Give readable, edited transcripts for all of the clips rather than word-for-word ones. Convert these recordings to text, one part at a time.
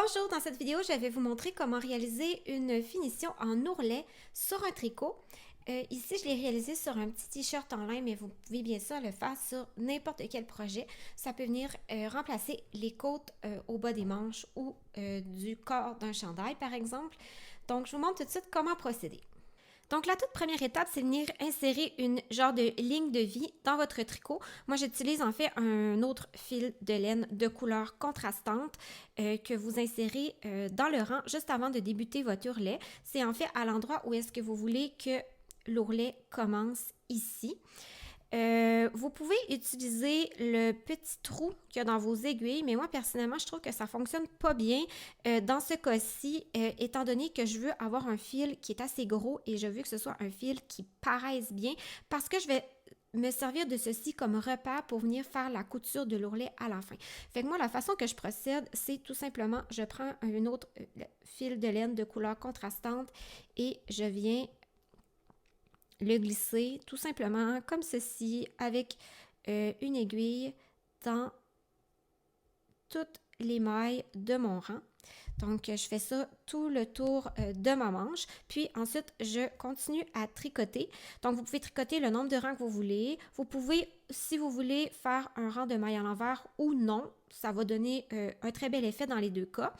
Bonjour, dans cette vidéo, je vais vous montrer comment réaliser une finition en ourlet sur un tricot. Ici, je l'ai réalisé sur un petit t-shirt en lin, mais vous pouvez bien sûr le faire sur n'importe quel projet. Ça peut venir remplacer les côtes au bas des manches ou du corps d'un chandail, par exemple. Donc, je vous montre tout de suite comment procéder. Donc, la toute première étape, c'est venir insérer une genre de ligne de vie dans votre tricot. Moi, j'utilise en fait un autre fil de laine de couleur contrastante que vous insérez dans le rang juste avant de débuter votre ourlet. C'est en fait à l'endroit où est-ce que vous voulez que l'ourlet commence ici. Vous pouvez utiliser le petit trou qu'il y a dans vos aiguilles, mais moi, personnellement, je trouve que ça ne fonctionne pas bien dans ce cas-ci, étant donné que je veux avoir un fil qui est assez gros et je veux que ce soit un fil qui paraisse bien parce que je vais me servir de ceci comme repère pour venir faire la couture de l'ourlet à la fin. Fait que moi, la façon que je procède, c'est tout simplement, je prends un autre fil de laine de couleur contrastante et je viens le glisser tout simplement comme ceci avec une aiguille dans toutes les mailles de mon rang. Donc, je fais ça tout le tour de ma manche. Puis ensuite, je continue à tricoter. Donc, vous pouvez tricoter le nombre de rangs que vous voulez. Vous pouvez, si vous voulez, faire un rang de mailles à l'envers ou non. Ça va donner un très bel effet dans les deux cas.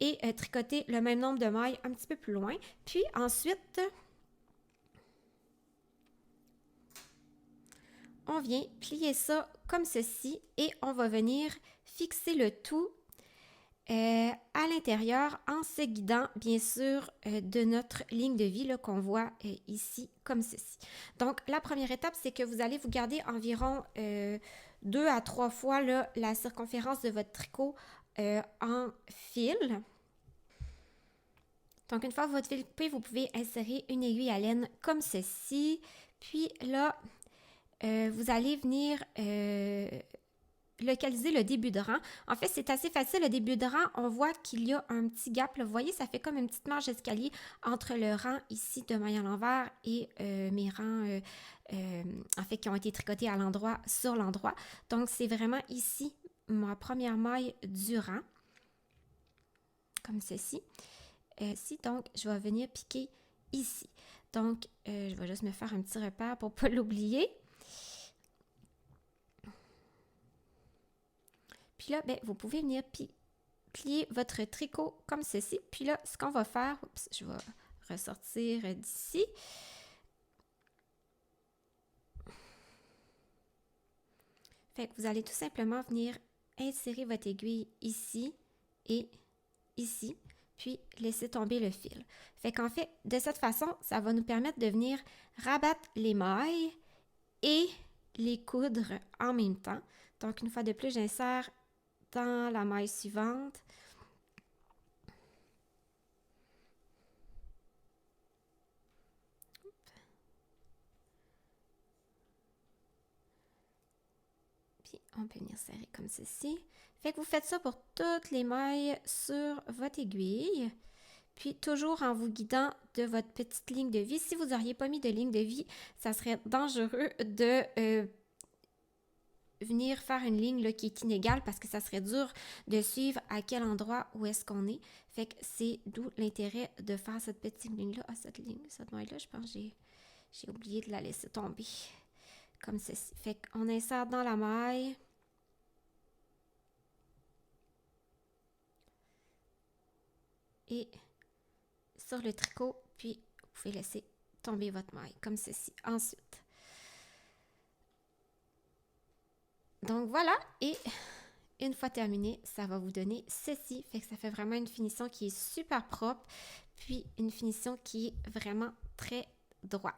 Et tricoter le même nombre de mailles un petit peu plus loin. Puis ensuite, on vient plier ça comme ceci et on va venir fixer le tout à l'intérieur en se guidant bien sûr de notre ligne de vie qu'on voit ici comme ceci. Donc la première étape, c'est que vous allez vous garder environ 2 à 3 fois là, la circonférence de votre tricot en fil. Donc une fois votre fil coupé, vous pouvez insérer une aiguille à laine comme ceci. Puis là, vous allez venir localiser le début de rang. En fait, c'est assez facile. Le début de rang, on voit qu'il y a un petit gap. Là. Vous voyez, ça fait comme une petite marge d'escalier entre le rang ici de mailles à l'envers et mes rangs en fait qui ont été tricotés à l'endroit sur l'endroit. Donc, c'est vraiment ici ma première maille du rang. Comme ceci. Ici, donc, je vais venir piquer ici. Donc, je vais juste me faire un petit repère pour ne pas l'oublier. Puis là, ben, vous pouvez venir plier votre tricot comme ceci. Puis là, ce qu'on va faire, oups, je vais ressortir d'ici. Fait que vous allez tout simplement venir insérer votre aiguille ici et ici, puis laisser tomber le fil. Fait qu'en fait, de cette façon, ça va nous permettre de venir rabattre les mailles et les coudre en même temps. Donc, une fois de plus, j'insère dans la maille suivante. Puis, on peut venir serrer comme ceci. Fait que vous faites ça pour toutes les mailles sur votre aiguille. Puis, toujours en vous guidant de votre petite ligne de vie. Si vous n'auriez pas mis de ligne de vie, ça serait dangereux de venir faire une ligne là, qui est inégale parce que ça serait dur de suivre à quel endroit où est-ce qu'on est. Fait que c'est d'où l'intérêt de faire cette petite ligne-là. Ah, cette maille-là, je pense que j'ai oublié de la laisser tomber. Comme ceci. Fait qu'on insère dans la maille. Et sur le tricot, puis vous pouvez laisser tomber votre maille, comme ceci. Ensuite. Donc voilà, et une fois terminé, ça va vous donner ceci. Fait que ça fait vraiment une finition qui est super propre, puis une finition qui est vraiment très droite.